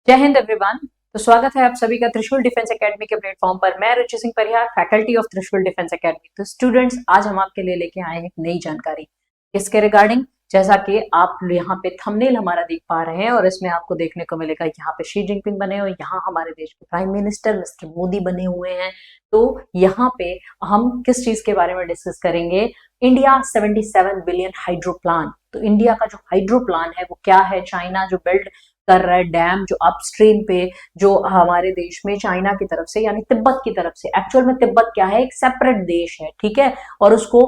जय हिंद एवरीवन। तो स्वागत है आप सभी का त्रिशूल डिफेंस एकेडमी के प्लेटफॉर्म पर। मैं रुचि सिंह परिहार, फैकल्टी ऑफ त्रिशूल डिफेंस एकेडमी। तो स्टूडेंट्स, आज हम आपके लिए लेके आए हैं एक नई जानकारी। इसके रिगार्डिंग, जैसा कि आप यहाँ पे थंबनेल हमारा देख पा रहे हैं और इसमें आपको देखने को मिलेगा, यहाँ पे शी जिनपिंग बने हुए, यहाँ हमारे देश के प्राइम मिनिस्टर मिस्टर मोदी बने हुए हैं। तो यहाँ पे हम किस चीज के बारे में डिस्कस करेंगे? India 77 billion hydro plan. तो इंडिया का जो हाइड्रो प्लान है वो क्या है? चाइना जो बिल्ड कर रहा है डैम, जो अपस्ट्रीम पे, जो हमारे देश में चाइना की तरफ से यानी तिब्बत की तरफ से, एक्चुअल में तिब्बत क्या है? एक सेपरेट देश है, ठीक है। और उसको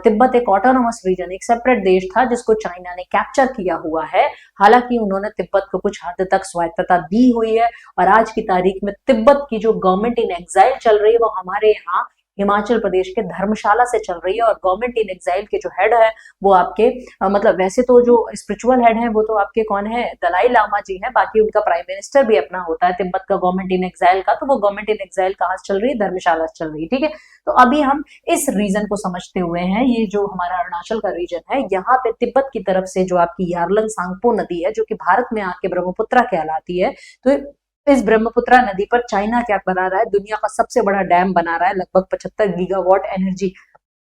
तिब्बत एक ऑटोनोमस रीजन, एक सेपरेट देश था जिसको चाइना ने कैप्चर किया हुआ है। हालांकि उन्होंने तिब्बत को कुछ हद तक स्वायत्तता दी हुई है और आज की तारीख में तिब्बत की जो गवर्नमेंट इन एग्जाइल चल रही है वो हमारे यहाँ हिमाचल प्रदेश के धर्मशाला से चल रही है। और गवर्नमेंट इन एग्जाइल के जो हेड है वो आपके मतलब वैसे तो जो स्पिरिचुअल हेड है वो तो आपके कौन है? दलाई लामा जी हैं। बाकी उनका प्राइम मिनिस्टर भी अपना होता है तिब्बत का गवर्नमेंट इन एग्जाइल का। तो वो गवर्नमेंट इन एग्जाइल कहाँ से चल रही है? धर्मशाला से चल रही है, ठीक है। तो अभी हम इस रीजन को समझते हुए हैं, ये जो हमारा अरुणाचल का रीजन है, यहाँ पे तिब्बत की तरफ से जो आपकी यारलंग सांगपो नदी है, जो कि भारत में आके ब्रह्मपुत्रा कहलाती है, तो इस ब्रह्मपुत्रा नदी पर चाइना क्या बना रहा है? दुनिया का सबसे बड़ा डैम बना रहा है, लगभग 75 गीगावाट एनर्जी।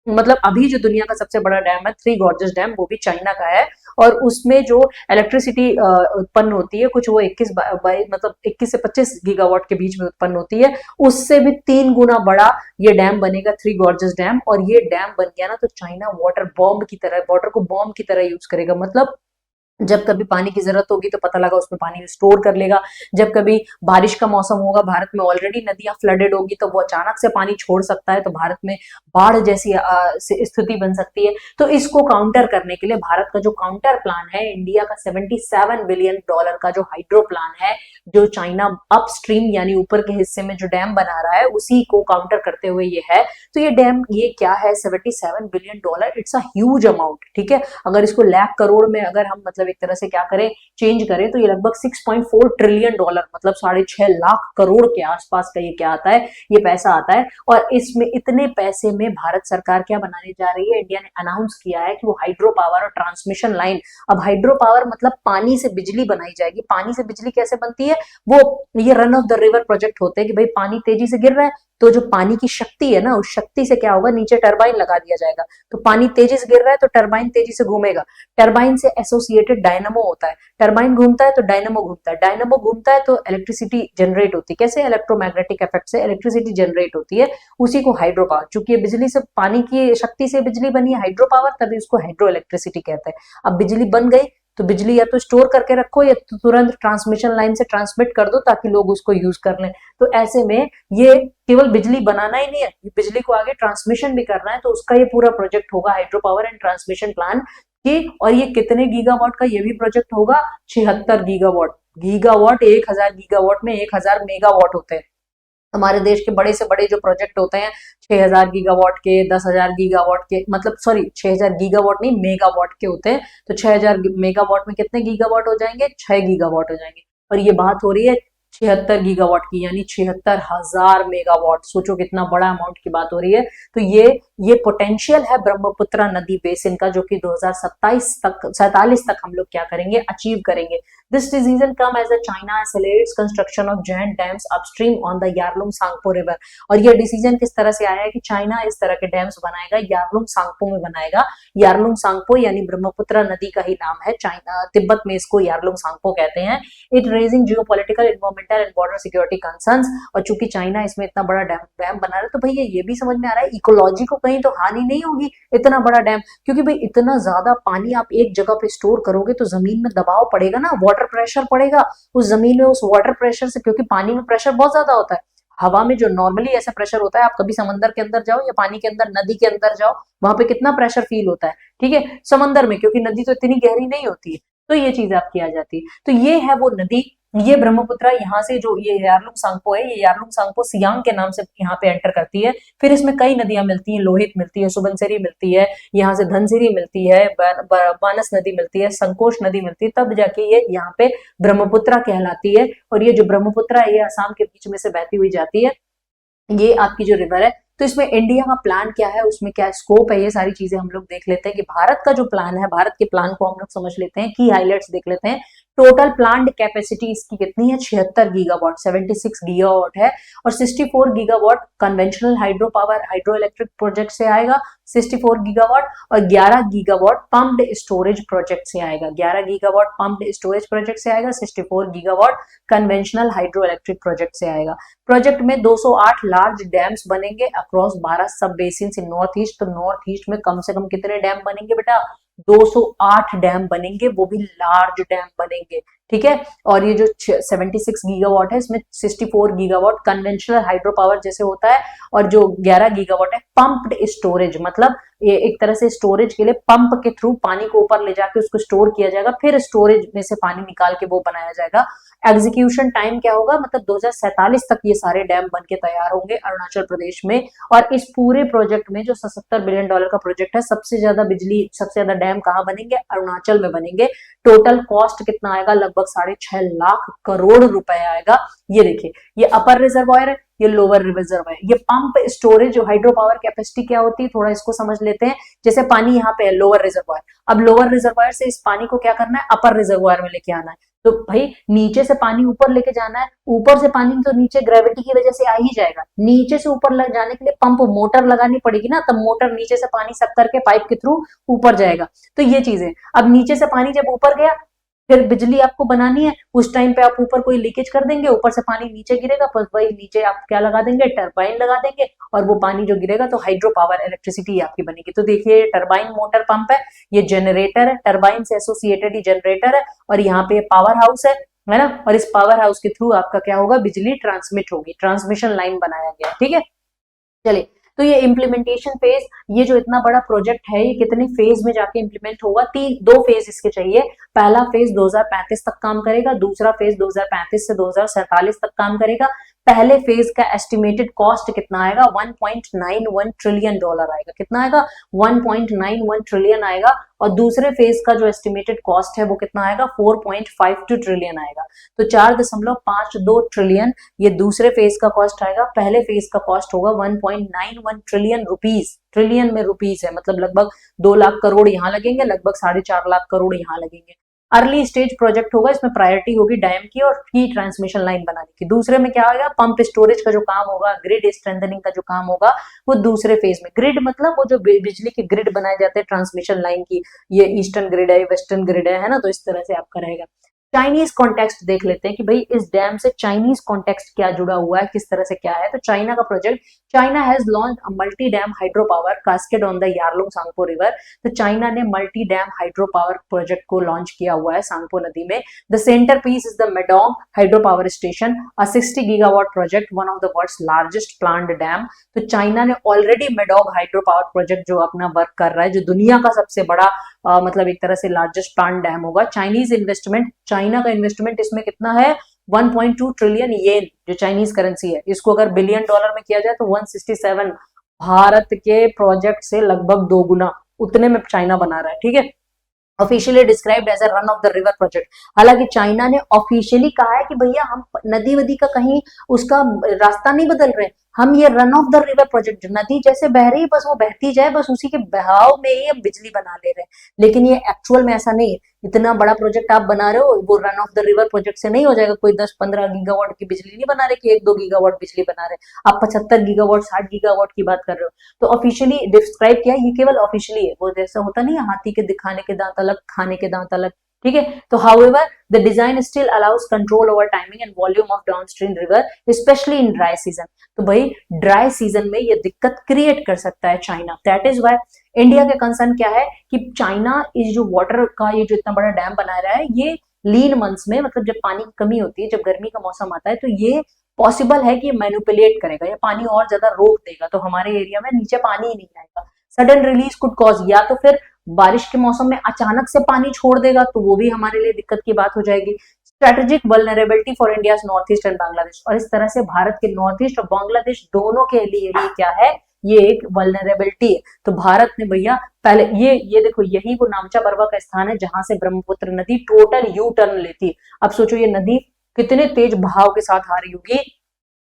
मतलब अभी जो दुनिया का सबसे बड़ा डैम है, थ्री गॉर्जेस डैम, वो भी चाइना का है। और उसमें जो इलेक्ट्रिसिटी उत्पन्न होती है, कुछ वो 21 मतलब 21 से 25 गीगावाट के बीच में उत्पन्न होती है। उससे भी 3 गुना बड़ा ये डैम बनेगा, थ्री गॉर्जेस डैम। और ये डैम बन गया ना तो चाइना वाटर बॉम्ब की तरह, वाटर को बॉम्ब की तरह यूज करेगा। मतलब जब कभी पानी की जरूरत होगी तो पता लगा उसमें पानी स्टोर कर लेगा। जब कभी बारिश का मौसम होगा, भारत में ऑलरेडी नदियां फ्लडेड होगी, तो वो अचानक से पानी छोड़ सकता है, तो भारत में बाढ़ जैसी स्थिति बन सकती है। तो इसको काउंटर करने के लिए भारत का जो काउंटर प्लान है, इंडिया का $77 बिलियन का जो हाइड्रो प्लान है, जो चाइना अपस्ट्रीम यानी ऊपर के हिस्से में जो डैम बना रहा है उसी को काउंटर करते हुए ये है। तो ये डैम, ये क्या है? $77 billion, it's a huge amount, ठीक है। अगर इसको लाख करोड़ में अगर हम मतलब एक तरह से क्या करें, चेंज करें, तो ये लगभग $6.4 ट्रिलियन, मतलब 6.5 लाख करोड़ के आसपास का ये क्या आता है? ये पैसा आता है। और इसमें इतने पैसे में भारत सरकार क्या बनाने जा रही है? इंडिया ने अनाउंस किया है कि वो हाइड्रो पावर और ट्रांसमिशन लाइन। अब हाइड्रो पावर मतलब पानी से बिजली बनाई जाएगी। पानी से बिजली कैसे बनती है? वो ये run of the river project होते हैं कि भाई पानी तेजी से गिर रहा है, तो जो पानी की शक्ति है ना, उस शक्ति से क्या होगा? नीचे टरबाइन लगा दिया जाएगा। तो पानी तेजी से गिर रहा है तो टरबाइन तेजी से घूमेगा। टरबाइन से एसोसिएटेड डायनामो होता है। टरबाइन घूमता है तो डायनामो घूमता है। डायनामो घूमता है तो इलेक्ट्रिसिटी जनरेट होती है। कैसे? इलेक्ट्रोमैग्नेटिक इफेक्ट से इलेक्ट्रिसिटी जनरेट होती है। उसी को हाइड्रो पावर, चूंकि बिजली से, पानी की शक्ति से बिजली बनी है हाइड्रो पावर, तभी उसको हाइड्रो इलेक्ट्रिसिटी कहते हैं। अब बिजली बन गई तो बिजली या तो स्टोर करके रखो या तो तुरंत ट्रांसमिशन लाइन से ट्रांसमिट कर दो ताकि लोग उसको यूज कर लें। तो ऐसे में ये केवल बिजली बनाना ही नहीं है, बिजली को आगे ट्रांसमिशन भी करना है। तो उसका ये पूरा प्रोजेक्ट होगा hydro power and transmission plan की। और ये कितने गीगावाट का? ये भी प्रोजेक्ट होगा 76 गीगावाट। गीगावाट 1000 गीगावाट में 1000 मेगावाट होते हैं। हमारे देश के बड़े से बड़े जो प्रोजेक्ट होते हैं 6000 गीगावाट के, 10,000 गीगावाट के, मतलब सॉरी 6000 गीगावाट नहीं, मेगावाट के होते हैं। तो 6000 मेगावाट में कितने गीगावाट हो जाएंगे? 6 गीगावाट हो जाएंगे। और ये बात हो रही है 76 गीगावाट की, यानी 76,000 मेगावाट। सोचो कितना बड़ा अमाउंट की बात हो रही है। तो ये पोटेंशियल है ब्रह्मपुत्रा नदी बेसिन का, जो कि 2027 तक, 47 तक हम लोग क्या करेंगे? अचीव करेंगे। This decision come as China accelerates construction of giant dams upstream on the Yarlung Tsangpo river. और ये डिसीजन किस तरह से आया है कि चाइना इस तरह के डैम्स बनाएगा, यारलुंग सांगपो में बनाएगा। यारलुंग सांगपो यानी ब्रह्मपुत्रा नदी का ही नाम है, चाइना तिब्बत में इसको यारलुंग सांगपो कहते हैं। It raising geopolitical, environmental and border security concerns. और चूंकि चाइना इसमें इतना बड़ा डैम बना रहा है, तो भैया ये भी समझ में आ रहा है इकोलॉजी को कहीं तो हानि नहीं होगी इतना बड़ा डैम। क्योंकि भाई इतना ज्यादा पानी आप एक जगह पे स्टोर करोगे तो जमीन में दबाव पड़ेगा ना, वाटर प्रेशर पड़ेगा उस जमीन में, उस वाटर प्रेशर से। क्योंकि पानी में प्रेशर बहुत ज्यादा होता है। हवा में जो नॉर्मली ऐसा प्रेशर होता है, आप कभी समंदर के अंदर जाओ या पानी के अंदर, नदी के अंदर जाओ, वहां पे कितना प्रेशर फील होता है, ठीक है। समंदर में क्योंकि नदी तो इतनी गहरी नहीं होती है, तो ये चीज आपकी आ जाती है। तो ये है वो नदी, ये ब्रह्मपुत्रा। यहाँ से जो ये यारलुंग सांगपो है, ये यारलुंग सांगपो सियांग के नाम से यहाँ पे एंटर करती है। फिर इसमें कई नदियां मिलती हैं, लोहित मिलती है, सुबनसिरी मिलती है, यहाँ से धनसिरी मिलती है, बानस नदी मिलती है, संकोश नदी मिलती है, तब जाके ये यहाँ पे ब्रह्मपुत्रा कहलाती है। और ये जो ब्रह्मपुत्रा है, ये असम के बीच में से बहती हुई जाती है, ये आपकी जो रिवर है। तो इसमें इंडिया का प्लान क्या है, उसमें क्या स्कोप है, ये सारी चीजें हम लोग देख लेते हैं कि भारत का जो प्लान है, भारत के प्लान को हम लोग समझ लेते हैं, की हाइलाइट्स देख लेते हैं टोटल प्लांट कैपेसिटी इसकी कितनी है, 76 गीगावाट, 76 गीगावाट है। और 64 gigawatt conventional hydro power hydro electric project से आएगा 64 गीगावाट, और 11 गीगावाट पम्प्ड स्टोरेज प्रोजेक्ट से आएगा, 11 गीगावाट पम्प्ड स्टोरेज प्रोजेक्ट से आएगा, 64 gigawatt conventional hydro electric project से आएगा। प्रोजेक्ट में 208 लार्ज डैम्स बनेंगे अक्रॉस 12 सब बेसिन इन नॉर्थ ईस्ट। तो नॉर्थ ईस्ट में कम से कम कितने डैम बनेंगे बेटा, 208 डैम बनेंगे, वो भी लार्ज डैम बनेंगे, ठीक है। और ये जो 76 गीगावाट है इसमें 64 गीगावाट कन्वेंशनल हाइड्रो पावर जैसे होता है, और जो 11 गीगावाट है पंप्ड स्टोरेज, मतलब ये एक तरह से स्टोरेज के लिए पंप के थ्रू पानी को ऊपर ले जाके उसको स्टोर किया जाएगा, फिर स्टोरेज में से पानी निकाल के वो बनाया जाएगा। एग्जीक्यूशन टाइम क्या होगा, मतलब 2047 तक ये सारे डैम बन के तैयार होंगे अरुणाचल प्रदेश में। और इस पूरे प्रोजेक्ट में जो 77 बिलियन डॉलर का प्रोजेक्ट है, सबसे ज्यादा बिजली सबसे ज्यादा डैम कहाँ बनेंगे, अरुणाचल में बनेंगे। टोटल कॉस्ट कितना आएगा, लगभग 6.5 लाख करोड़ रुपए आएगा। ये देखिए, ये अपर रिजर्वायर है, ये लोअर रिजर्वायर, ये पंप स्टोरेज जो हाइड्रो पावर कैपेसिटी क्या होती है, थोड़ा इसको समझ लेते हैं। जैसे पानी यहाँ पे है लोअर रिजर्वायर, अब लोअर रिजर्वायर से इस पानी को क्या करना है, अपर रिजर्वायर में लेके आना है। तो भाई नीचे से पानी ऊपर लेके जाना है, ऊपर से पानी तो नीचे ग्रेविटी की वजह से आ ही जाएगा, नीचे से ऊपर लग जाने के लिए पंप मोटर लगानी पड़ेगी ना, तब मोटर नीचे से पानी सक करके पाइप के थ्रू ऊपर जाएगा। तो ये चीजें, अब नीचे से पानी जब ऊपर गया, फिर बिजली आपको बनानी है, उस टाइम पे आप ऊपर कोई लीकेज कर देंगे, ऊपर से पानी नीचे गिरेगा, बस वही नीचे आप क्या लगा देंगे, टरबाइन लगा देंगे, और वो पानी जो गिरेगा तो हाइड्रो पावर इलेक्ट्रिसिटी आपकी बनेगी। तो देखिए टरबाइन मोटर पंप है, ये जनरेटर है, टरबाइन से एसोसिएटेड ही जनरेटर है, और यहाँ पे पावर हाउस है ना, और इस पावर हाउस के थ्रू आपका क्या होगा, बिजली ट्रांसमिट होगी, ट्रांसमिशन लाइन बनाया गया, ठीक है। चलिए, तो ये इम्प्लीमेंटेशन फेज, ये जो इतना बड़ा प्रोजेक्ट है, ये कितने फेज में जाके इम्प्लीमेंट होगा, दो फेज इसके चाहिए। पहला फेज 2035 तक काम करेगा, दूसरा फेज 2035 से 2047 तक काम करेगा। पहले फेज का एस्टिमेटेड कॉस्ट कितना आएगा, 1.91 ट्रिलियन डॉलर आएगा। कितना आएगा, 1.91 ट्रिलियन आएगा। और दूसरे फेज का जो एस्टिमेटेड कॉस्ट है वो कितना आएगा, 4.52 ट्रिलियन आएगा। तो 4.52 ट्रिलियन ये दूसरे फेज का कॉस्ट आएगा। पहले फेज का कॉस्ट होगा 1.91 ट्रिलियन रुपीज, ट्रिलियन में रुपीज है, मतलब लगभग 2 लाख करोड़ यहाँ लगेंगे, लगभग 4.5 लाख करोड़ यहाँ लगेंगे। अर्ली स्टेज प्रोजेक्ट होगा, इसमें प्रायोरिटी होगी डैम की और की ट्रांसमिशन लाइन बनाने की। दूसरे में क्या होगा, पंप स्टोरेज का जो काम होगा, ग्रिड स्ट्रेंथनिंग का जो काम होगा, वो दूसरे फेज में। ग्रिड मतलब वो जो बिजली के ग्रिड बनाए जाते हैं ट्रांसमिशन लाइन की, ये ईस्टर्न ग्रिड है, वेस्टर्न ग्रिड है ना, तो इस तरह से आपका रहेगा। चाइनीज कॉन्टेक्स्ट देख लेते हैं कि भाई इस डैम से चाइनीज कॉन्टेक्स्ट क्या जुड़ा हुआ है, किस तरह से क्या है। तो चाइना का project, China has launch a multi dam hydro power cascade on the Yarlung Tsangpo river. तो चाइना ने multi dam hydro power project को लॉन्च किया हुआ है सांगपो नदी में। The centrepiece is the Medog hydro power station, a 60 gigawatt project, one of the world's largest planned dam. तो China ने already Medog hydro power project जो अपना वर्क कर रहा है, जो दुनिया का सबसे बड़ा मतलब एक तरह से लार्जेस्ट प्लान्ड डैम होगा। चाइनीज इन्वेस्टमेंट, चाइना का इन्वेस्टमेंट इसमें कितना है, 1.2 ट्रिलियन येन, जो चाइनीज करेंसी है, इसको अगर बिलियन डॉलर में किया जाए तो 167, भारत के प्रोजेक्ट से लगभग 2 गुना उतने में चाइना बना रहा है, ठीक है। Officially described as a run of the river project. हालांकि चाइना ने ऑफिशियली कहा है कि भैया हम नदी वदी का कहीं उसका रास्ता नहीं बदल रहे, हम ये run of the river project, नदी जैसे बह रही है बस वो बहती जाए, बस उसी के बहाव में ही हम बिजली बना ले रहे हैं। लेकिन ये एक्चुअल में ऐसा नहीं है। इतना बड़ा प्रोजेक्ट आप बना रहे हो, वो run of the river project से नहीं हो जाएगा। कोई 10-15 गीगावाट की बिजली नहीं बना रहे कि 1-2 गीगावाट बिजली बना रहे, आप 75 गीगावाट 60 गीगावाट की बात कर रहे हो। तो ऑफिशियली डिस्क्राइब किया, ये केवल ऑफिशियली है, वो जैसा होता नहीं है हाथी के दिखाने के दांत अलग, खाने के दांत अलग, ठीक है। तो however the design still allows control over timing and volume of downstream river, specially in dry season. तो भाई ड्राई सीजन में ये दिक्कत क्रिएट कर सकता है China. That is why India के कंसर्न क्या है कि चाइना इस जो वाटर का ये जो इतना बड़ा डैम बना रहा है, ये लीन मंथ्स में, मतलब जब पानी की कमी होती है, जब गर्मी का मौसम आता है, तो ये पॉसिबल है कि मैनिपुलेट करेगा या पानी और ज्यादा रोक देगा, तो हमारे एरिया में नीचे पानी ही नहीं आएगा। सडन रिलीज कुड कॉज, या तो फिर बारिश के मौसम में अचानक से पानी छोड़ देगा, तो वो भी हमारे लिए दिक्कत की बात हो जाएगी। Strategic vulnerability for India north east and Bangladesh, और इस तरह से भारत के नॉर्थ ईस्ट और बांग्लादेश दोनों के लिए क्या है, ये एक वल्नरेबिलिटी है। तो भारत ने भैया पहले ये देखो, यही वो नामचा बरवा का स्थान है जहां से ब्रह्मपुत्र नदी टोटल यू टर्न लेती है। अब सोचो ये नदी कितने तेज बहाव के साथ आ रही होगी,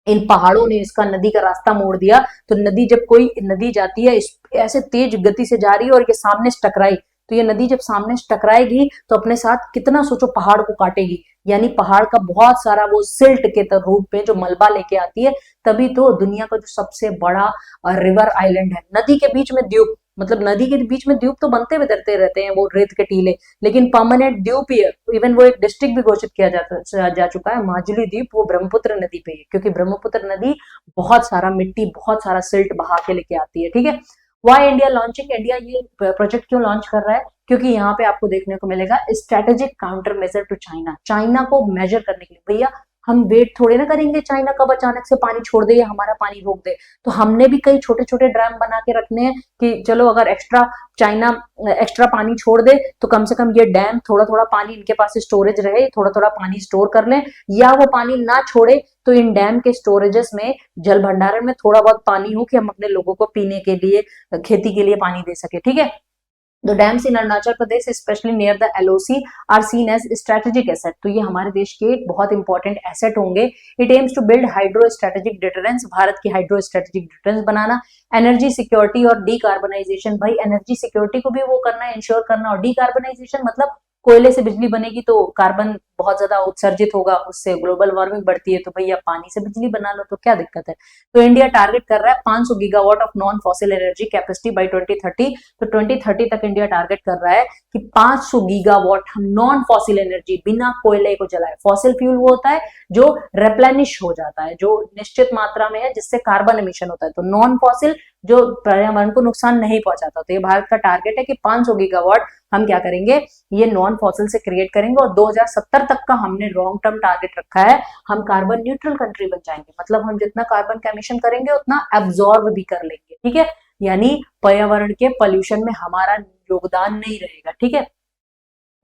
इन पहाड़ों ने इसका नदी का रास्ता मोड़ दिया। तो नदी, जब कोई नदी जाती है ऐसे तेज गति से जा रही है और ये सामने से टकराई, तो ये नदी जब सामने से टकराएगी तो अपने साथ कितना सोचो पहाड़ को काटेगी, यानी पहाड़ का बहुत सारा वो सिल्ट के रूप में जो मलबा लेके आती है। तभी तो दुनिया का जो सबसे बड़ा रिवर आइलैंड है, नदी के बीच में द्वीप, मतलब नदी के बीच में द्वीप तो बनते बिदरते रहते हैं वो रेत के टीले, लेकिन परमानेंट द्वीप ही है। इवन वो एक डिस्ट्रिक्ट भी घोषित किया जा चुका है, माजुली द्वीप, वो ब्रह्मपुत्र नदी पे है, क्योंकि ब्रह्मपुत्र नदी बहुत सारा मिट्टी, बहुत सारा सिल्ट बहा के लेके आती है। ठीक है, वाई इंडिया लॉन्चिंग, इंडिया ये प्रोजेक्ट क्यों लॉन्च कर रहा है? क्योंकि यहाँ पे आपको देखने को मिलेगा strategic counter measure to China, China को मेजर करने के लिए। भैया हम वेट थोड़े ना करेंगे चाइना कब अचानक से पानी छोड़ दे या हमारा पानी रोक दे, तो हमने भी कई छोटे छोटे ड्राम बना के रखने हैं कि चलो अगर चाइना एक्स्ट्रा पानी छोड़ दे तो कम से कम ये डैम थोड़ा थोड़ा पानी इनके पास स्टोरेज रहे, थोड़ा थोड़ा पानी स्टोर कर लें, या वो पानी ना छोड़े तो इन डैम के स्टोरेजेस में, जल भंडारण में थोड़ा बहुत पानी हो कि हम अपने लोगों को पीने के लिए, खेती के लिए पानी दे सके। ठीक है, The dams in Arunachal Pradesh specially near the LOC are seen as strategic asset, तो ये हमारे देश के एक बहुत इंपॉर्टेंट एसेट होंगे। It aims to build hydro strategic deterrence, Bharat की हाइड्रो स्ट्रेटेजिक डिटरेंस बनाना, एनर्जी सिक्योरिटी और डीकार्बनाइजेशन, भाई एनर्जी सिक्योरिटी को भी वो करना है, इंश्योर करना, और डीकार्बनाइजेशन मतलब कोयले से बिजली बनेगी तो कार्बन बहुत ज्यादा उत्सर्जित होगा, उससे ग्लोबल वार्मिंग बढ़ती है, तो भैया पानी से बिजली बना लो तो क्या दिक्कत है। तो इंडिया टारगेट कर रहा है 500 gigawatt of non fossil energy capacity by 2030, तो 2030 तक इंडिया टारगेट कर रहा है कि 500 गीगावाट हम नॉन फॉसिल एनर्जी, बिना कोयले को जलाए। फॉसिल फ्यूल वो होता है जो रेप्लेनिश हो जाता है, जो निश्चित मात्रा में है, जिससे कार्बन एमिशन होता है, तो नॉन फॉसिल जो पर्यावरण को नुकसान नहीं पहुंचाता। तो ये भारत का टारगेट है कि 500 गीगावाट हम क्या करेंगे, ये नॉन फॉसिल से क्रिएट करेंगे, और 2070 तक का हमने लॉन्ग टर्म टारगेट रखा है, हम कार्बन न्यूट्रल कंट्री बन जाएंगे, मतलब हम जितना कार्बन का एमिशन करेंगे उतना एब्जॉर्ब भी कर लेंगे। ठीक है, यानी पर्यावरण के पोल्यूशन में हमारा योगदान नहीं रहेगा। ठीक है,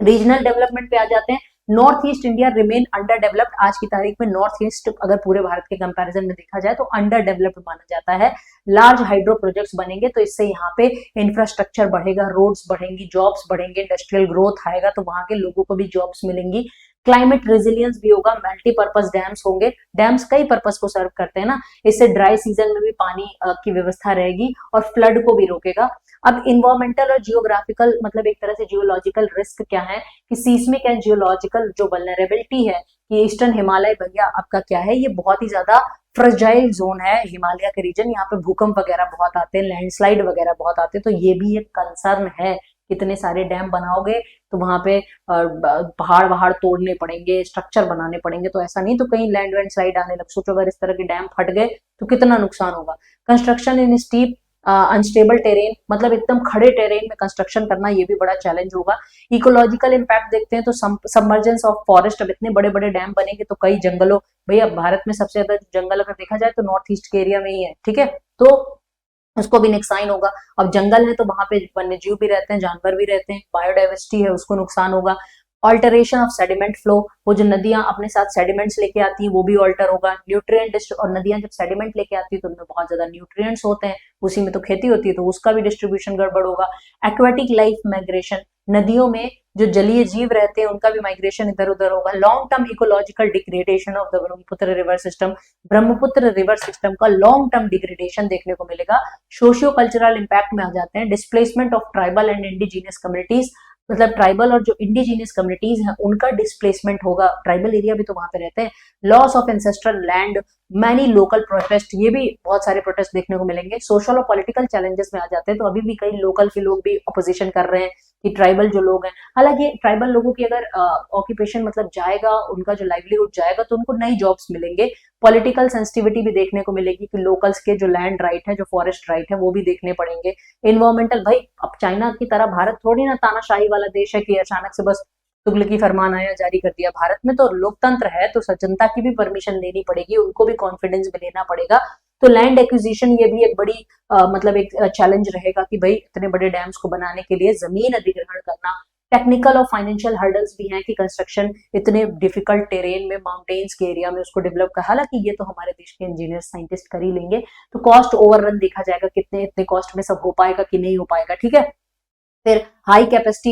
रीजनल डेवलपमेंट पे आ जाते हैं। North east India remain under developed, आज की तारीख में नॉर्थ ईस्ट अगर पूरे भारत के कंपैरिजन में देखा जाए तो अंडर डेवलप्ड माना जाता है। लार्ज हाइड्रो प्रोजेक्ट्स बनेंगे तो इससे यहाँ पे इंफ्रास्ट्रक्चर बढ़ेगा, रोड्स बढ़ेंगी, जॉब्स बढ़ेंगे, इंडस्ट्रियल ग्रोथ आएगा तो वहां के लोगों को भी जॉब्स मिलेंगी। क्लाइमेट रेजिलियंस भी होगा, मल्टीपर्पज डैम्स होंगे, डैम्स कई पर्पज को सर्व करते हैं ना, इससे ड्राई सीजन में भी पानी की व्यवस्था रहेगी और फ्लड को भी रोकेगा। अब इन्वायरमेंटल और जियोग्राफिकल, मतलब एक तरह से जियोलॉजिकल रिस्क क्या है कि सीस्मिक एंड जियोलॉजिकल जो वल्नरेबिलिटी है कि ईस्टर्न हिमालय भैया आपका क्या है, ये बहुत ही ज्यादा फ्रजाइल जोन है, हिमालय के रीजन, यहाँ पे भूकंप वगैरह बहुत आते हैं, लैंडस्लाइड वगैरह बहुत आते हैं, तो ये भी एक कंसर्न है। कितने सारे डैम बनाओगे तो वहां पे पहाड़ वहाड़ तोड़ने पड़ेंगे, स्ट्रक्चर बनाने पड़ेंगे, तो ऐसा नहीं तो कहीं लैंड स्लाइड आने लग, सोचो अगर इस तरह के डैम फट गए तो कितना नुकसान होगा। कंस्ट्रक्शन इन स्टीप अनस्टेबल टेरेन, मतलब एकदम खड़े टेरेन में कंस्ट्रक्शन करना, ये भी बड़ा चैलेंज होगा। इकोलॉजिकल इम्पैक्ट देखते हैं तो सबमर्जेंस ऑफ फॉरेस्ट, अब इतने बड़े बड़े डैम बनेंगे तो कई जंगलों, भैया भारत में सबसे ज्यादा जंगल अगर देखा जाए तो नॉर्थ ईस्ट के एरिया में ही है। ठीक है, तो उसको भी नुकसान होगा। अब जंगल है तो वहां पे वन्य जीव भी रहते हैं, जानवर भी रहते हैं, बायोडाइवर्सिटी है उसको नुकसान होगा। ऑल्टरेशन ऑफ सेडिमेंट फ्लो, वो जो नदियां अपने साथ सेडिमेंट्स लेके आती हैं वो भी ऑल्टर होगा। न्यूट्रिएंट, और नदियां जब सेडिमेंट लेके आती है तो उनमें बहुत ज्यादा न्यूट्रिएंट्स होते हैं, उसी में तो खेती होती है तो उसका भी डिस्ट्रीब्यूशन गड़बड़ होगा। एक्वेटिक लाइफ माइग्रेशन, नदियों में जो जलीय जीव रहते हैं उनका भी माइग्रेशन इधर उधर होगा। Long term ecological degradation of the Brahmaputra river system, Brahmaputra river system का लॉन्ग टर्म डिग्रेडेशन देखने को मिलेगा। सोशियो कल्चरल इम्पैक्ट में आ जाते हैं, displacement of tribal and indigenous communities, मतलब ट्राइबल और जो इंडिजीनियस कम्युनिटीज हैं उनका डिस्प्लेसमेंट होगा, ट्राइबल एरिया भी तो वहां पे रहते हैं। Loss of ancestral land, many local protest, ये भी बहुत सारे प्रोटेस्ट देखने को मिलेंगे। सोशल और पॉलिटिकल चैलेंजेस में आ जाते हैं तो अभी भी कई लोकल के लोग भी अपोजिशन कर रहे हैं कि ट्राइबल जो लोग हैं, हालांकि ट्राइबल लोगों की अगर ऑक्यूपेशन मतलब जाएगा, उनका जो लाइवलीहुड जाएगा तो उनको नई जॉब्स मिलेंगे। पॉलिटिकल सेंसिटिविटी भी देखने को मिलेगी कि लोकल्स के जो लैंड राइट है, जो फॉरेस्ट राइट है वो भी देखने पड़ेंगे। इन्वायरमेंटल, भाई अब चाइना की तरह भारत थोड़ी ना तानाशाही वाला देश है कि अचानक से बस तुगलकी फरमान आया जारी कर दिया। भारत में तो लोकतंत्र है तो जनता की भी परमिशन लेनी पड़ेगी, उनको भी कॉन्फिडेंस में लेना पड़ेगा। तो लैंड एक्विजिशन ये भी एक बड़ी मतलब एक चैलेंज रहेगा कि भाई इतने बड़े डैम्स को बनाने के लिए जमीन अधिग्रहण करना। टेक्निकल और फाइनेंशियल हर्डल्स भी हैं कि कंस्ट्रक्शन इतने डिफिकल्ट टेरेन में, माउंटेन्स के एरिया में उसको डेवलप कर, हालांकि ये तो हमारे देश के इंजीनियर साइंटिस्ट कर ही लेंगे। तो कॉस्ट ओवररन देखा जाएगा, कितने इतने कॉस्ट में सब हो पाएगा कि नहीं हो पाएगा। ठीक है, फिर हाई कैपेसिटी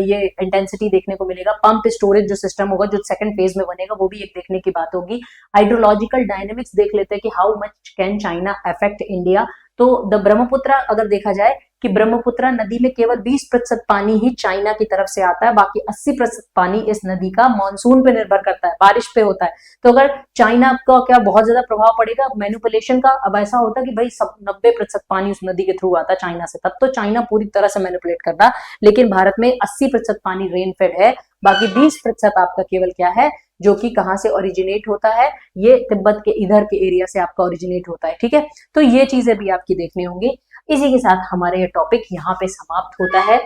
ये इंटेंसिटी देखने को मिलेगा। पंप स्टोरेज जो सिस्टम होगा जो सेकंड फेज में बनेगा वो भी एक देखने की बात होगी। हाइड्रोलॉजिकल डायनेमिक्स देख लेते हैं कि how much can China affect India तो द ब्रह्मपुत्र अगर देखा जाए कि ब्रह्मपुत्र नदी में केवल 20% पानी ही चाइना की तरफ से आता है, बाकी 80% पानी इस नदी का मानसून पे निर्भर करता है, बारिश पे होता है। तो अगर चाइना का क्या बहुत ज्यादा प्रभाव पड़ेगा मैनिपुलेशन का, अब ऐसा होता कि भाई सब 90% पानी उस नदी के थ्रू आता चाइना से, तब तो चाइना पूरी तरह से मैनिपुलेट करता। लेकिन भारत में 80% पानी रेनफेड है, बाकी 20% आपका केवल क्या है, जो कि कहां से ओरिजिनेट होता है, ये तिब्बत के इधर के एरिया से आपका ओरिजिनेट होता है। ठीक है, तो ये चीजें भी आपकी देखनी होंगी। इसी के साथ हमारे ये टॉपिक यहाँ पे समाप्त होता है।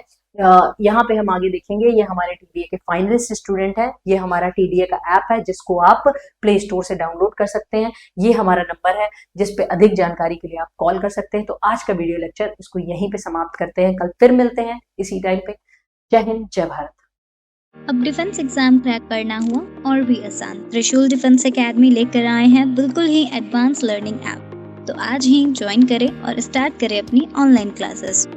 यहाँ पे हम आगे देखेंगे, ये हमारे टीडीए के फाइनलिस्ट स्टूडेंट है, ये हमारा टीडीए का ऐप है जिसको आप प्ले स्टोर से डाउनलोड कर सकते हैं। ये हमारा नंबर है जिसपे अधिक जानकारी के लिए आप कॉल कर सकते हैं। तो आज का वीडियो लेक्चर इसको यहीं पे समाप्त करते हैं, कल फिर मिलते हैं इसी टाइम पे। जय हिंद, जय भारत। अब डिफेंस एग्जाम क्रैक करना हुआ और भी आसान, त्रिशूल डिफेंस एकेडमी लेकर आए हैं बिल्कुल ही एडवांस लर्निंग ऐप। तो आज ही ज्वाइन करें और स्टार्ट करें अपनी ऑनलाइन क्लासेस।